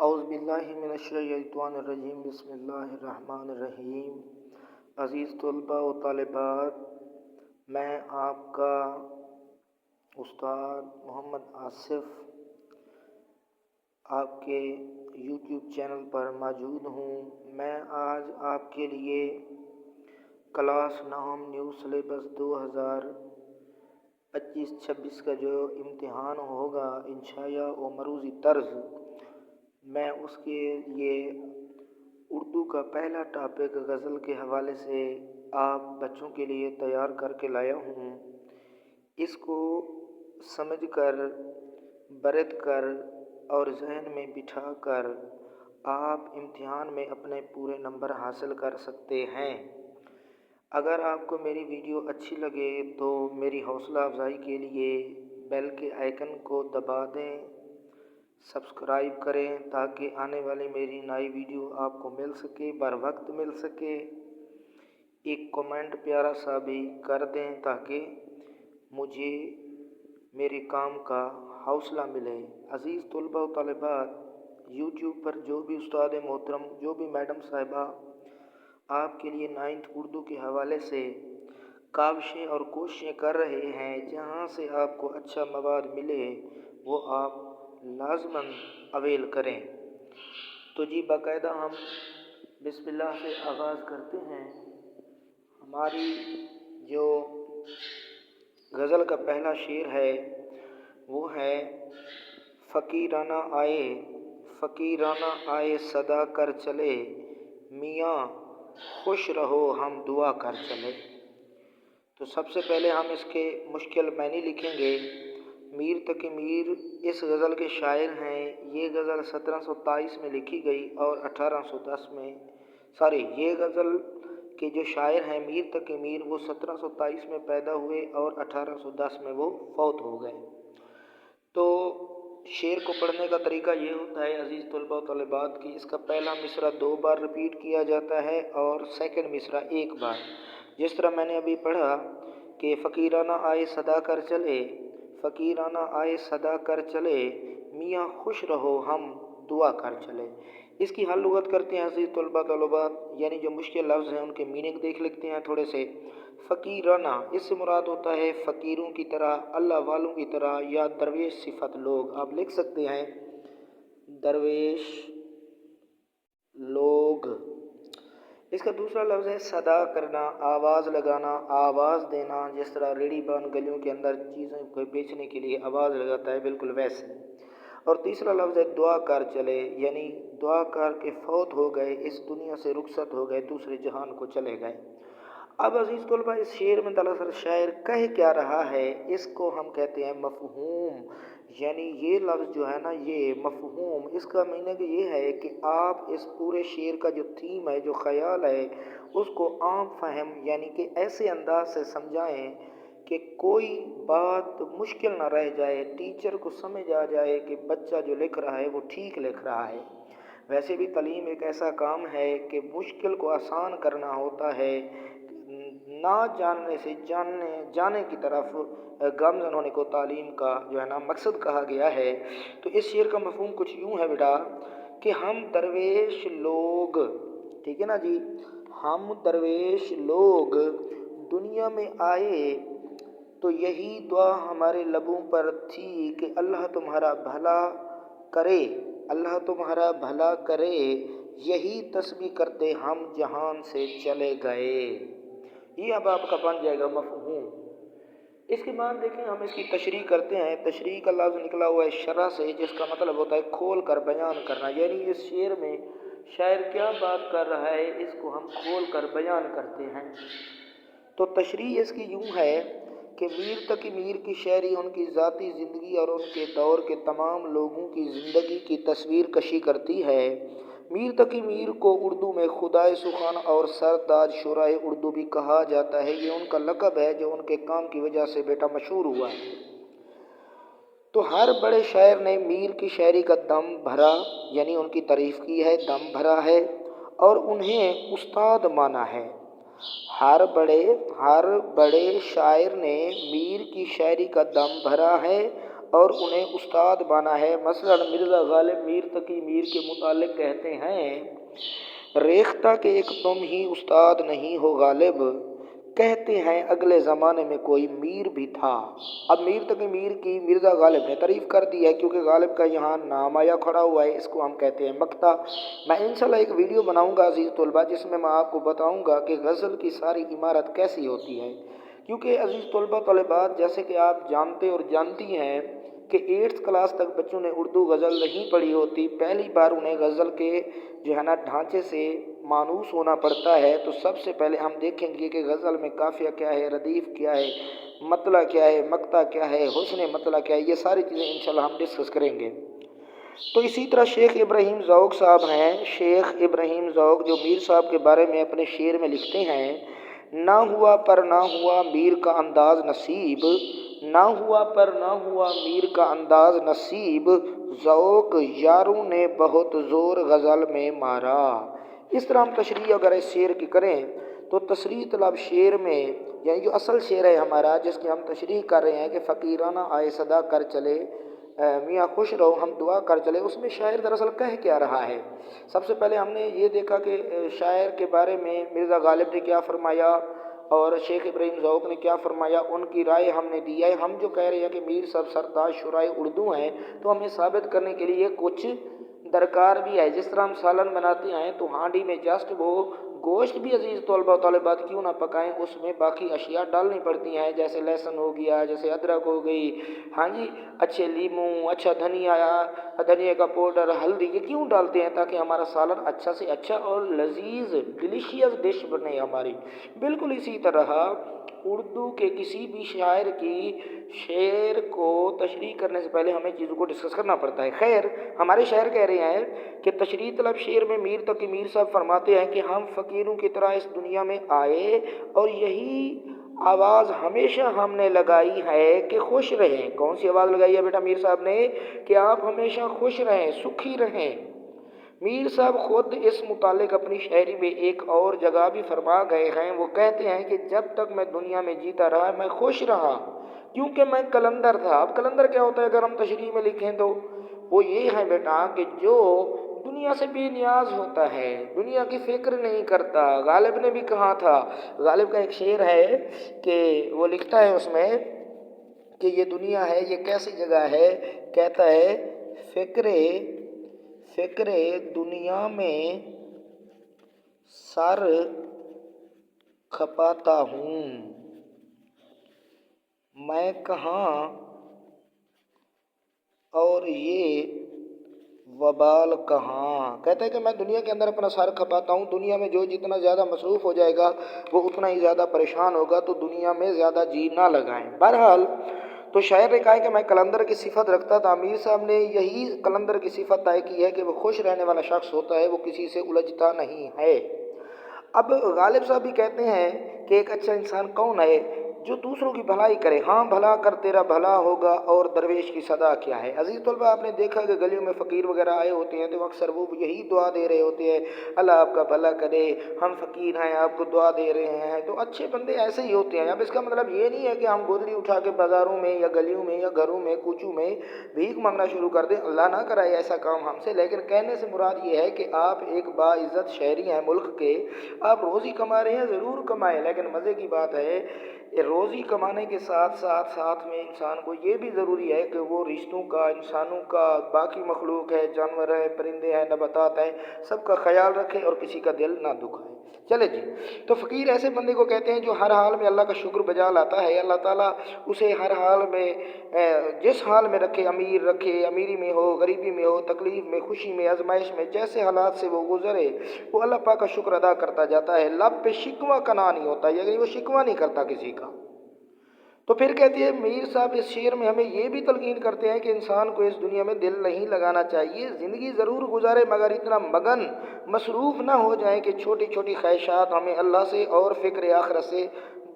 اعوذ باللہ من الشیطان الرجیم بسم اللہ الرحمن الرحیم۔ عزیز طلباء و طالبات، میں آپ کا استاد محمد آصف آپ کے یوٹیوب چینل پر موجود ہوں۔ میں آج آپ کے لیے کلاس 9 نیو سلیبس 2025-26 کا جو امتحان ہوگا انشائیہ و مروزی طرز، میں اس کے لیے اردو کا پہلا ٹاپک غزل کے حوالے سے آپ بچوں کے لیے تیار کر کے لایا ہوں۔ اس کو سمجھ کر، برت کر اور ذہن میں بٹھا کر آپ امتحان میں اپنے پورے نمبر حاصل کر سکتے ہیں۔ اگر آپ کو میری ویڈیو اچھی لگے تو میری حوصلہ افزائی کے لیے بیل کے آئیکن کو دبا دیں، سبسکرائب کریں تاکہ آنے والی میری نئی ویڈیو آپ کو مل سکے، بر وقت مل سکے۔ ایک کمنٹ پیارا سا بھی کر دیں تاکہ مجھے میرے کام کا حوصلہ ملے۔ عزیز طلباء و طالبات، یوٹیوب پر جو بھی استاد محترم، جو بھی میڈم صاحبہ آپ کے لیے 9th اردو کے حوالے سے کاوشیں اور کوششیں کر رہے ہیں، جہاں سے آپ کو اچھا مواد ملے وہ آپ لازماً اویل کریں۔ تو جی باقاعدہ ہم بسم اللہ سے آغاز کرتے ہیں۔ ہماری جو غزل کا پہلا شعر ہے وہ ہے: فقیرانہ آئے صدا کر چلے، میاں خوش رہو ہم دعا کر چلے۔ تو سب سے پہلے ہم اس کے مشکل معنی لکھیں گے۔ میر تقی میر اس غزل کے شاعر ہیں۔ یہ غزل 1723 میں لکھی گئی اور 1810 میں یہ غزل کے جو شاعر ہیں میر تقی میر، وہ 1723 میں پیدا ہوئے اور 1810 میں وہ فوت ہو گئے۔ تو شعر کو پڑھنے کا طریقہ یہ ہوتا ہے عزیز طلباء و طالبات کی اس کا پہلا مصرع 2 بار ریپیٹ کیا جاتا ہے اور سیکنڈ مصرع 1 بار۔ جس طرح میں نے ابھی پڑھا کہ فقیرانہ آئے صدا کر چلے، فقیرانہ آئے صدا کر چلے، میاں خوش رہو ہم دعا کر چلے۔ اس کی حل لغت کرتے ہیں عزیز طلباء طالبات، یعنی جو مشکل لفظ ہیں ان کے میننگ دیکھ لیتے ہیں تھوڑے سے۔ فقیرانہ اس سے مراد ہوتا ہے فقیروں کی طرح، اللہ والوں کی طرح یا درویش صفت لوگ۔ آپ لکھ سکتے ہیں درویش لوگ۔ اس کا دوسرا لفظ ہے صدا کرنا، آواز لگانا، آواز دینا، جس طرح ریڑھی بان گلیوں کے اندر چیزوں کو بیچنے کے لیے آواز لگاتا ہے، بالکل ویسے۔ اور تیسرا لفظ ہے دعا کر چلے، یعنی دعا کر کے فوت ہو گئے، اس دنیا سے رخصت ہو گئے، دوسرے جہان کو چلے گئے۔ اب عزیز طلباء اس شعر میں دراصل شاعر کہہ کیا رہا ہے، اس کو ہم کہتے ہیں مفہوم۔ یعنی یہ لفظ جو ہے نا، یہ مفہوم، اس کا میننگ یہ ہے کہ آپ اس پورے شعر کا جو تھیم ہے، جو خیال ہے، اس کو عام فہم یعنی کہ ایسے انداز سے سمجھائیں کہ کوئی بات مشکل نہ رہ جائے، ٹیچر کو سمجھ آ جائے کہ بچہ جو لکھ رہا ہے وہ ٹھیک لکھ رہا ہے۔ ویسے بھی تعلیم ایک ایسا کام ہے کہ مشکل کو آسان کرنا ہوتا ہے، نہ جاننے سے جانے کی طرف گامزن ہونے کو تعلیم کا جو ہے نا مقصد کہا گیا ہے۔ تو اس شعر کا مفہوم کچھ یوں ہے بیٹا کہ ہم درویش لوگ، ٹھیک ہے نا جی، ہم درویش لوگ دنیا میں آئے تو یہی دعا ہمارے لبوں پر تھی کہ اللہ تمہارا بھلا کرے، اللہ تمہارا بھلا کرے، یہی تسبیح کرتے ہم جہان سے چلے گئے۔ یہ اب آپ کا بن جائے گا مفہوم۔ اس کے بعد دیکھیں ہم اس کی تشریح کرتے ہیں۔ تشریح کا لفظ نکلا ہوا ہے شرح سے، جس کا مطلب ہوتا ہے کھول کر بیان کرنا، یعنی اس شعر میں شاعر کیا بات کر رہا ہے اس کو ہم کھول کر بیان کرتے ہیں۔ تو تشریح اس کی یوں ہے کہ میر تقی میر کی شاعری ان کی ذاتی زندگی اور ان کے دور کے تمام لوگوں کی زندگی کی تصویر کشی کرتی ہے۔ میر تقی میر کو اردو میں خدائے سخن اور سرتاج شعرائے اردو بھی کہا جاتا ہے۔ یہ ان کا لقب ہے جو ان کے کام کی وجہ سے بیٹا مشہور ہوا ہے۔ تو ہر بڑے شاعر نے میر کی شاعری کا دم بھرا، یعنی ان کی تعریف کی ہے، دم بھرا ہے اور انہیں استاد مانا ہے۔ ہر بڑے شاعر نے میر کی شاعری کا دم بھرا ہے اور انہیں استاد بنا ہے۔ مثلاً مرزا غالب میر تقی میر کے متعلق کہتے ہیں، ریختہ کہ ایک تم ہی استاد نہیں ہو غالب، کہتے ہیں اگلے زمانے میں کوئی میر بھی تھا۔ اب میر تقی میر کی مرزا غالب نے تعریف کر دی ہے، کیونکہ غالب کا یہاں نام آیا کھڑا ہوا ہے، اس کو ہم کہتے ہیں مقطع۔ میں انشاءاللہ ایک ویڈیو بناؤں گا عزیز طلبہ، جس میں آپ کو بتاؤں گا کہ غزل کی ساری عمارت کیسی ہوتی ہے، کیونکہ عزیز طلبہ طالبات جیسے کہ آپ جانتے اور جانتی ہیں کہ 8th کلاس تک بچوں نے اردو غزل نہیں پڑھی ہوتی، پہلی بار انہیں غزل کے جو ہے نا ڈھانچے سے مانوس ہونا پڑتا ہے۔ تو سب سے پہلے ہم دیکھیں گے کہ غزل میں قافیہ کیا ہے، ردیف کیا ہے، مطلع کیا ہے، مقطع کیا ہے، حسن مطلع کیا ہے، یہ ساری چیزیں انشاءاللہ ہم ڈسکس کریں گے۔ تو اسی طرح شیخ ابراہیم ذوق صاحب ہیں، شیخ ابراہیم ذوق جو میر صاحب کے بارے میں اپنے شعر میں لکھتے ہیں، نہ ہوا پر نہ ہوا میر کا انداز نصیب، نہ ہوا پر نہ ہوا میر کا انداز نصیب، ذوق یاروں نے بہت زور غزل میں مارا۔ اس طرح ہم تشریح اگر اس شعر کی کریں تو تصریح طلب شعر میں، یعنی جو اصل شعر ہے ہمارا جس کی ہم تشریح کر رہے ہیں کہ فقیرانہ آئے صدا کر چلے میاں خوش رہو ہم دعا کر چلے، اس میں شاعر دراصل کہہ کیا رہا ہے؟ سب سے پہلے ہم نے یہ دیکھا کہ شاعر کے بارے میں مرزا غالب نے کیا فرمایا اور شیخ ابراہیم ذوق نے کیا فرمایا، ان کی رائے ہم نے دی ہے۔ ہم جو کہہ رہے ہیں کہ میر صاحب سرتاج شعرائے اردو ہیں، تو ہمیں ثابت کرنے کے لیے کچھ درکار بھی ہے۔ جس طرح ہم سالن بناتے ہیں تو ہانڈی میں جسٹ وہ گوشت بھی عزیز طلبہ و طالبات کیوں نہ پکائیں، اس میں باقی اشیاء ڈالنی پڑتی ہیں، جیسے لہسن ہو گیا، جیسے ادرک ہو گئی، ہاں جی، اچھے لیموں، اچھا دھنیا، دھنیا کا پاؤڈر، ہلدی، یہ کیوں ڈالتے ہیں؟ تاکہ ہمارا سالن اچھا سے اچھا اور لذیذ ڈیلیشیس ڈش بنے ہماری۔ بالکل اسی طرح اردو کے کسی بھی شاعر کی شعر کو تشریح کرنے سے پہلے ہمیں چیزوں کو ڈسکس کرنا پڑتا ہے۔ خیر، ہمارے شاعر کہہ رہے ہیں کہ تشریح طلب شعر میں میر تقی میر صاحب فرماتے ہیں کہ ہم فقیروں کی طرح اس دنیا میں آئے اور یہی آواز ہمیشہ ہم نے لگائی ہے کہ خوش رہیں۔ کون سی آواز لگائی ہے بیٹا میر صاحب نے؟ کہ آپ ہمیشہ خوش رہیں، سکھی رہیں۔ میر صاحب خود اس متعلق اپنی شاعری میں ایک اور جگہ بھی فرما گئے ہیں، وہ کہتے ہیں کہ جب تک میں دنیا میں جیتا رہا میں خوش رہا، کیونکہ میں قلندر تھا۔ اب قلندر کیا ہوتا ہے اگر ہم تشریح میں لکھیں تو وہ یہ ہے بیٹا کہ جو دنیا سے بے نیاز ہوتا ہے، دنیا کی فکر نہیں کرتا۔ غالب نے بھی کہا تھا، غالب کا ایک شعر ہے کہ وہ لکھتا ہے اس میں کہ یہ دنیا ہے یہ کیسی جگہ ہے، کہتا ہے فکر دنیا میں سر کھپاتا ہوں، میں کہاں اور یہ وبال کہاں۔ کہتا ہے کہ میں دنیا کے اندر اپنا سر کھپاتا ہوں، دنیا میں جو جتنا زیادہ مصروف ہو جائے گا وہ اتنا ہی زیادہ پریشان ہوگا، تو دنیا میں زیادہ جی نہ لگائیں۔ بہرحال تو شاعر نے کہا ہے کہ میں قلندر کی صفت رکھتا تھا۔ میر صاحب نے یہی قلندر کی صفت طے کی ہے کہ وہ خوش رہنے والا شخص ہوتا ہے، وہ کسی سے الجھتا نہیں ہے۔ اب غالب صاحب بھی کہتے ہیں کہ ایک اچھا انسان کون ہے؟ جو دوسروں کی بھلائی کرے، ہاں بھلا کر تیرا بھلا ہوگا، اور درویش کی صدا کیا ہے۔ عزیز طلبہ آپ نے دیکھا کہ گلیوں میں فقیر وغیرہ آئے ہوتے ہیں تو اکثر وہ یہی دعا دے رہے ہوتے ہیں، اللہ آپ کا بھلا کرے، ہم فقیر ہیں آپ کو دعا دے رہے ہیں۔ تو اچھے بندے ایسے ہی ہوتے ہیں۔ اب اس کا مطلب یہ نہیں ہے کہ ہم گودڑی اٹھا کے بازاروں میں یا گلیوں میں یا گھروں میں کوچوں میں بھیک مانگنا شروع کر دیں، اللہ نہ کرائے ایسا کام ہم سے، لیکن کہنے سے مراد یہ ہے کہ آپ ایک باعزت شہری ہیں ملک کے، آپ روزی کما رہے ہیں، ضرور کمائیں، لیکن مزے کی بات ہے روزی کمانے کے ساتھ میں انسان کو یہ بھی ضروری ہے کہ وہ رشتوں کا، انسانوں کا، باقی مخلوق ہے، جانور ہیں، پرندے ہیں، نباتات ہیں، سب کا خیال رکھے اور کسی کا دل نہ دکھائے۔ چلے جی، تو فقیر ایسے بندے کو کہتے ہیں جو ہر حال میں اللہ کا شکر بجا لاتا ہے، اللہ تعالیٰ اسے ہر حال میں جس حال میں رکھے، امیر رکھے، امیری میں ہو، غریبی میں ہو، تکلیف میں، خوشی میں، آزمائش میں، جیسے حالات سے وہ گزرے وہ اللہ پاک کا شکر ادا کرتا جاتا ہے، لب پہ شکوہ کنا نہیں ہوتا، یعنی وہ شکوہ نہیں کرتا کسی کا۔ تو پھر کہتی ہے میر صاحب اس شعر میں ہمیں یہ بھی تلقین کرتے ہیں کہ انسان کو اس دنیا میں دل نہیں لگانا چاہیے، زندگی ضرور گزارے مگر اتنا مگن مصروف نہ ہو جائیں کہ چھوٹی چھوٹی خواہشات ہمیں اللہ سے اور فکر آخرت سے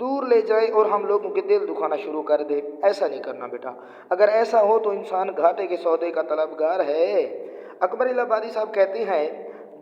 دور لے جائے اور ہم لوگوں کے دل دکھانا شروع کر دے۔ ایسا نہیں کرنا بیٹا، اگر ایسا ہو تو انسان گھاٹے کے سودے کا طلبگار ہے۔ اکبر الہ آبادی صاحب کہتے ہیں،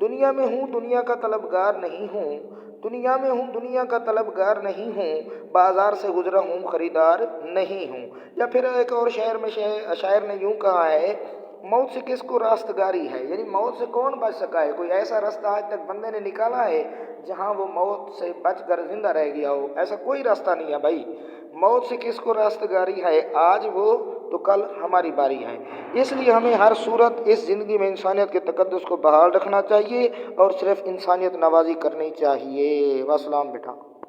دنیا میں ہوں دنیا کا طلبگار نہیں ہوں، دنیا میں ہوں دنیا کا طلبگار نہیں ہوں، بازار سے گزرا ہوں خریدار نہیں ہوں۔ یا پھر ایک اور شعر میں شاعر نے یوں کہا ہے، موت سے کس کو راستگاری ہے، یعنی موت سے کون بچ سکا ہے؟ کوئی ایسا راستہ آج تک بندے نے نکالا ہے جہاں وہ موت سے بچ کر زندہ رہ گیا ہو؟ ایسا کوئی راستہ نہیں ہے بھائی۔ موت سے کس کو راستگاری ہے، آج وہ تو کل ہماری باری ہے۔ اس لیے ہمیں ہر صورت اس زندگی میں انسانیت کے تقدس کو بحال رکھنا چاہیے اور صرف انسانیت نوازی کرنی چاہیے۔ والسلام بیٹا۔